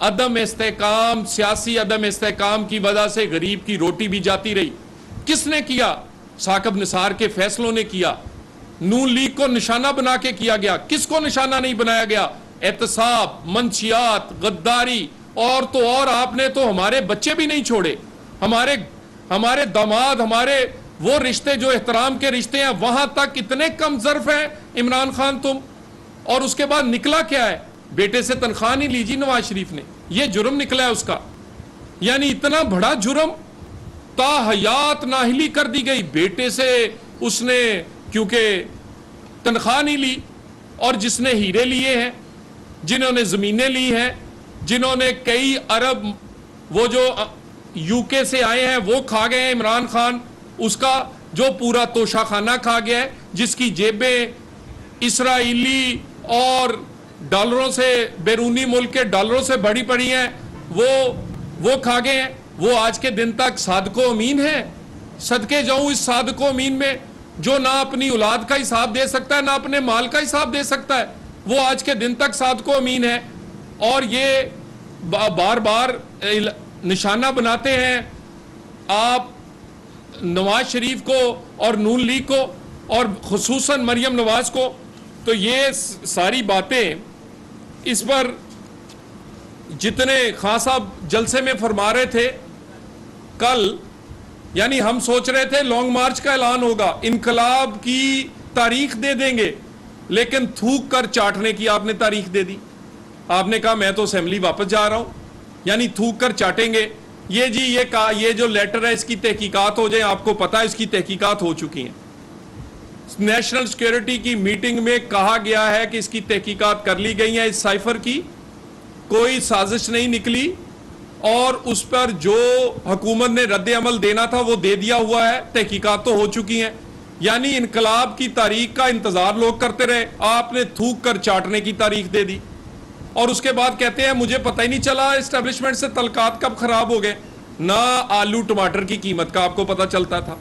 عدم استحکام، سیاسی عدم استحکام کی وجہ سے غریب کی روٹی بھی جاتی رہی. کس نے کیا؟ ثاقب نثار کے فیصلوں نے کیا. نون لیگ کو نشانہ بنا کے کیا گیا. کس کو نشانہ نہیں بنایا گیا؟ احتساب، منشیات، غداری، اور تو اور آپ نے تو ہمارے بچے بھی نہیں چھوڑے. ہمارے داماد، ہمارے وہ رشتے جو احترام کے رشتے ہیں، وہاں تک اتنے کم ظرف ہیں عمران خان تم. اور اس کے بعد نکلا کیا ہے؟ بیٹے سے تنخواہ نہیں لی جی نواز شریف نے. یہ جرم نکلا ہے اس کا. یعنی اتنا بڑا جرم تا حیات نااہلی کر دی گئی. بیٹے سے اس نے کیونکہ تنخواہ نہیں لی، اور جس نے ہیرے لیے ہیں، جنہوں نے زمینیں لی ہیں، جنہوں نے کئی ارب وہ جو یو کے سے آئے ہیں وہ کھا گئے ہیں. عمران خان اس کا جو پورا توشہ خانہ کھا گیا ہے، جس کی جیبیں اسرائیلی اور ڈالروں سے، بیرونی ملک کے ڈالروں سے بڑی پڑی ہیں، وہ کھا گئے ہیں. وہ آج کے دن تک صادق و امین ہے. صدقے جاؤں اس صادق و امین میں جو نہ اپنی اولاد کا حساب دے سکتا ہے، نہ اپنے مال کا حساب دے سکتا ہے. وہ آج کے دن تک صادق و امین ہے. اور یہ بار بار نشانہ بناتے ہیں آپ نواز شریف کو اور نون لیگ کو، اور خصوصاً مریم نواز کو. تو یہ ساری باتیں اس پر جتنے خان صاحب جلسے میں فرما رہے تھے کل، یعنی ہم سوچ رہے تھے لانگ مارچ کا اعلان ہوگا، انقلاب کی تاریخ دے دیں گے، لیکن تھوک کر چاٹنے کی آپ نے تاریخ دے دی. آپ نے کہا میں تو اسمبلی واپس جا رہا ہوں. یعنی تھوک کر چاٹیں گے. یہ جی یہ جو لیٹر ہے اس کی تحقیقات ہو جائیں. آپ کو پتا ہے اس کی تحقیقات ہو چکی ہیں. نیشنل سیکیورٹی کی میٹنگ میں کہا گیا ہے کہ اس کی تحقیقات کر لی گئی ہیں. اس سائفر کی کوئی سازش نہیں نکلی، اور اس پر جو حکومت نے رد عمل دینا تھا وہ دے دیا ہوا ہے. تحقیقات تو ہو چکی ہیں. یعنی انقلاب کی تاریخ کا انتظار لوگ کرتے رہے، آپ نے تھوک کر چاٹنے کی تاریخ دے دی. اور اس کے بعد کہتے ہیں مجھے پتہ ہی نہیں چلا اسٹیبلشمنٹ سے تعلقات کب خراب ہو گئے. نہ آلو ٹماٹر کی قیمت کا آپ کو پتہ چلتا تھا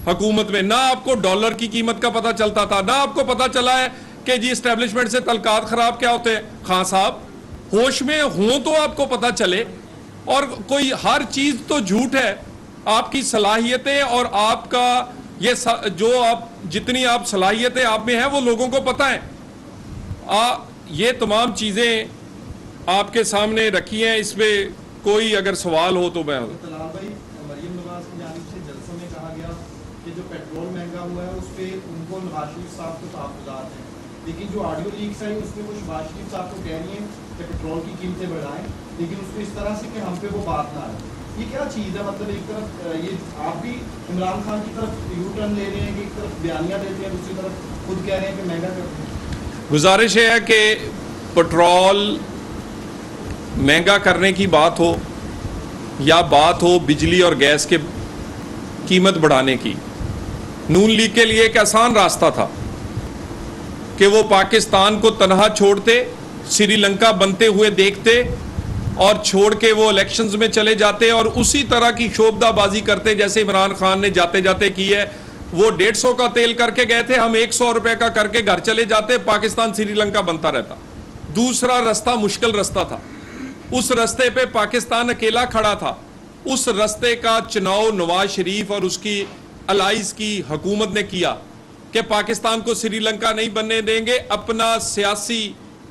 حکومت میں، نہ آپ کو ڈالر کی قیمت کا پتہ چلتا تھا، نہ آپ کو پتہ چلا ہے کہ جی اسٹیبلشمنٹ سے تعلقات خراب کیا ہوتے ہیں. خان صاحب ہوش میں ہوں تو آپ کو پتہ چلے. اور کوئی ہر چیز تو جھوٹ ہے. آپ کی صلاحیتیں اور آپ کا یہ جو جتنی آپ صلاحیتیں آپ میں ہیں وہ لوگوں کو پتہ ہے. یہ تمام چیزیں آپ کے سامنے رکھی ہیں. اس پہ کوئی اگر سوال ہو تو میں مریم نواز کی جانب سے جلسوں میں کہا گیا کہ جو پیٹرول مہنگا ہوا ہے اس پہ ان کو نواز شریف صاحب کو تحفظات ہیں، لیکن جو آڈیو لیکس ہیں اس میں وہ شہباز شریف صاحب کو کہہ رہی ہیں کہ پیٹرول کی قیمتیں بڑھائیں، لیکن اس کو اس طرح سے کہ ہم پہ وہ بات نہ آئے. یہ کیا چیز ہے؟ مطلب ایک طرف یہ آپ بھی عمران خان کی طرف یو ٹرن لے رہے ہیں کہ ایک طرف بیانیاں دیتے ہیں، دوسری طرف خود کہہ رہے ہیں کہ مہنگا کرتے ہیں. گزارش ہے کہ پیٹرول مہنگا کرنے کی بات ہو یا بات ہو بجلی اور گیس کے قیمت بڑھانے کی، نون لیگ کے لیے ایک آسان راستہ تھا کہ وہ پاکستان کو تنہا چھوڑتے، سری لنکا بنتے ہوئے دیکھتے، اور چھوڑ کے وہ الیکشنز میں چلے جاتے اور اسی طرح کی شوبدہ بازی کرتے جیسے عمران خان نے جاتے جاتے کی ہے. وہ 150 کا تیل کر کے گئے تھے، ہم 100 روپے کا کر کے گھر چلے جاتے، پاکستان سری لنکا بنتا رہتا. دوسرا رستہ مشکل رستہ تھا. اس رستے پہ پاکستان اکیلا کھڑا تھا. اس رستے کا چناؤ نواز شریف اور اس کی الائز کی حکومت نے کیا کہ پاکستان کو سری لنکا نہیں بننے دیں گے، اپنا سیاسی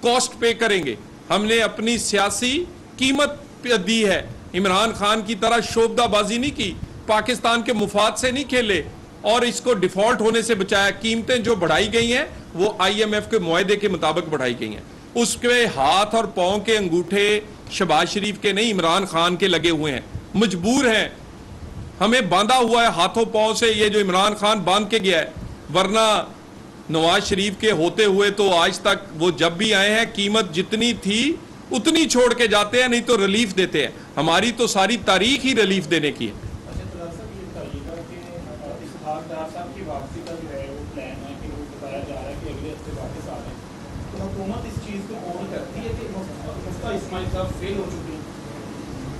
کاسٹ پے کریں گے. ہم نے اپنی سیاسی قیمت دی ہے. عمران خان کی طرح شوبدہ بازی نہیں کی، پاکستان کے مفاد سے نہیں کھیلے اور اس کو ڈیفالٹ ہونے سے بچایا. قیمتیں جو بڑھائی گئی ہیں وہ IMF کے معاہدے کے مطابق بڑھائی گئی ہیں. اس کے ہاتھ اور پاؤں کے انگوٹھے شہباز شریف کے نہیں، عمران خان کے لگے ہوئے ہیں. مجبور ہیں، ہمیں باندھا ہوا ہے ہاتھوں پاؤں سے یہ جو عمران خان باندھ کے گیا ہے. ورنہ نواز شریف کے ہوتے ہوئے تو آج تک وہ جب بھی آئے ہیں قیمت جتنی تھی اتنی چھوڑ کے جاتے ہیں، نہیں تو ریلیف دیتے ہیں. ہماری تو ساری تاریخ ہی ریلیف دینے کی ہے.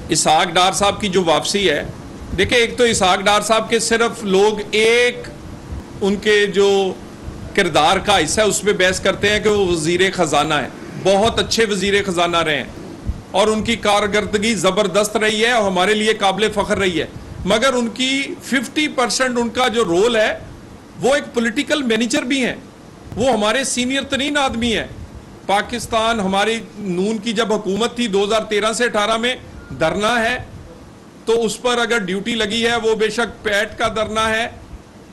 اسحاق ڈار صاحب کی جو واپسی ہے، دیکھیں ایک تو اسحاق ڈار صاحب کے صرف لوگ ایک ان کے جو کردار کا حصہ ہے اس پہ بحث کرتے ہیں کہ وہ وزیر خزانہ ہے. بہت اچھے وزیر خزانہ رہے ہیں، اور ان کی کارکردگی زبردست رہی ہے اور ہمارے لیے قابل فخر رہی ہے، مگر ان کی 50% ان کا جو رول ہے وہ ایک پولیٹیکل مینیجر بھی ہیں، وہ ہمارے سینئر ترین آدمی ہیں۔ پاکستان ہماری نون کی جب حکومت تھی 2013 سے 18 میں دھرنا ہے، تو اس پر اگر ڈیوٹی لگی ہے وہ بے شک پیٹ کا دھرنا ہے،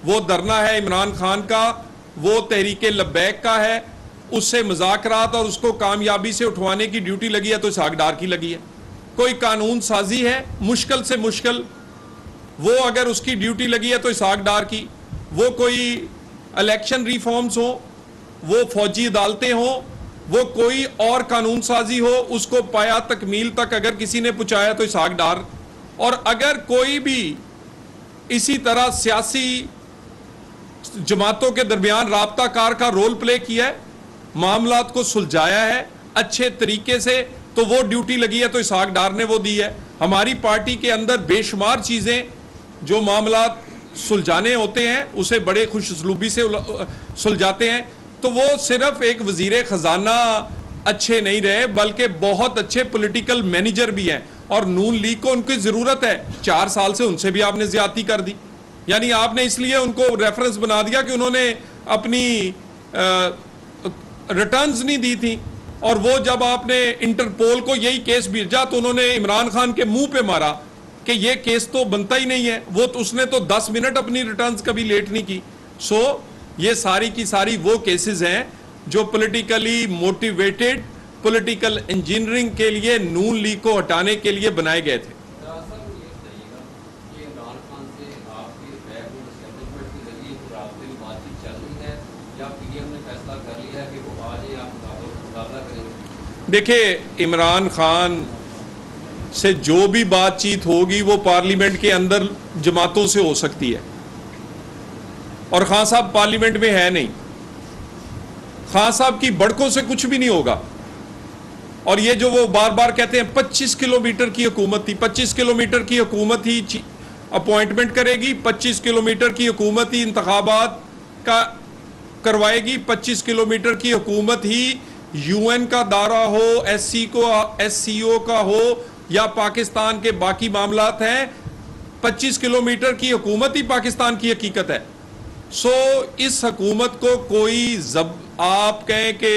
وہ دھرنا ہے عمران خان کا، وہ تحریک لبیک کا ہے، اس سے مذاکرات اور اس کو کامیابی سے اٹھوانے کی ڈیوٹی لگی ہے تو اسحاق ڈار کی لگی ہے۔ کوئی قانون سازی ہے مشکل سے مشکل، وہ اگر اس کی ڈیوٹی لگی ہے تو اسحاق ڈار کی، وہ کوئی الیکشن ریفارمز ہوں، وہ فوجی عدالتیں ہوں، وہ کوئی اور قانون سازی ہو، اس کو پایا تکمیل تک اگر کسی نے پہنچایا تو اسحاق ڈار۔ اور اگر کوئی بھی اسی طرح سیاسی جماعتوں کے درمیان رابطہ کار کا رول پلے کیا ہے، معاملات کو سلجھایا ہے اچھے طریقے سے، تو وہ ڈیوٹی لگی ہے تو اسحاق ڈار نے وہ دی ہے۔ ہماری پارٹی کے اندر بے شمار چیزیں جو معاملات سلجھانے ہوتے ہیں اسے بڑے خوش اسلوبی سے سلجھاتے ہیں، تو وہ صرف ایک وزیر خزانہ اچھے نہیں رہے بلکہ بہت اچھے پولیٹیکل مینیجر بھی ہیں، اور نون لیگ کو ان کی ضرورت ہے۔ 4 سال سے ان سے بھی آپ نے زیادتی کر دی، یعنی آپ نے اس لیے ان کو ریفرنس بنا دیا کہ انہوں نے اپنی ریٹرنز نہیں دی تھی، اور وہ جب آپ نے انٹرپول کو یہی کیس بھیجا تو انہوں نے عمران خان کے منہ پہ مارا کہ یہ کیس تو بنتا ہی نہیں ہے، وہ اس نے تو 10 منٹ اپنی ریٹرنز کبھی لیٹ نہیں کی۔ سو یہ ساری کی ساری وہ کیسز ہیں جو پولیٹیکلی موٹیویٹڈ پولیٹیکل انجینئرنگ کے لیے نون لیگ کو ہٹانے کے لیے بنائے گئے تھے۔ دیکھیں، عمران خان سے جو بھی بات چیت ہوگی وہ پارلیمنٹ کے اندر جماعتوں سے ہو سکتی ہے، اور خان صاحب پارلیمنٹ میں ہے نہیں، خان صاحب کی بڑکوں سے کچھ بھی نہیں ہوگا۔ اور یہ جو وہ بار بار کہتے ہیں 25 کلومیٹر کی حکومت تھی، 25 کلومیٹر کی حکومت ہی اپوائنٹمنٹ کرے گی، 25 کلومیٹر کی حکومت ہی انتخابات کا کروائے گی، 25 کلومیٹر کی حکومت ہی یو این کا دورہ ہو، ایس سی او کا ہو یا پاکستان کے باقی معاملات ہیں، 25 کلومیٹر کی حکومت ہی پاکستان کی حقیقت ہے۔ سو اس حکومت کو کوئی آپ کہیں کہ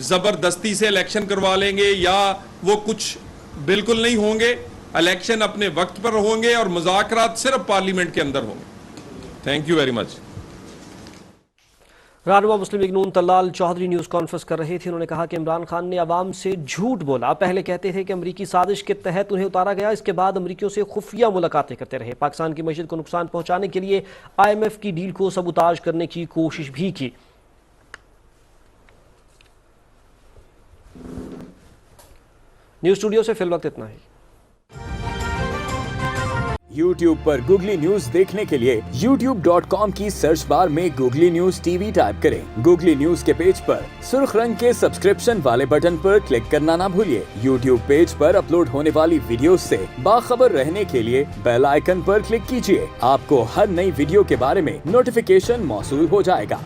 زبردستی سے الیکشن کروا لیں گے یا وہ کچھ بالکل نہیں ہوں گے، الیکشن اپنے وقت پر ہوں گے اور مذاکرات صرف پارلیمنٹ کے اندر ہوں گے۔ Thank you very much. رہنما مسلم لیگ نون طلال چودھری نیوز کانفرنس کر رہے تھے۔ انہوں نے کہا کہ عمران خان نے عوام سے جھوٹ بولا، پہلے کہتے تھے کہ امریکی سازش کے تحت انہیں اتارا گیا، اس کے بعد امریکیوں سے خفیہ ملاقاتیں کرتے رہے، پاکستان کی معیشت کو نقصان پہنچانے کے لیے IMF کی ڈیل کو سبوتاژ کرنے کی کوشش بھی کی۔ نیوز اسٹوڈیو سے فی الوقت اتنا ہی۔ YouTube پر گوگلی نیوز دیکھنے کے لیے youtube.com کی سرچ بار میں googly news T V type کریں۔ گوگلی نیوز کے پیج پر سرخ رنگ کے سبسکرپشن والے بٹن پر کلک کرنا نہ بھولیے۔ YouTube پیج پر اپلوڈ ہونے والی ویڈیوز سے باخبر رہنے کے لیے بیل آئیکن پر کلک کیجیے۔ آپ کو ہر نئی ویڈیو کے بارے میں نوٹیفیکیشن موصول ہو جائے گا۔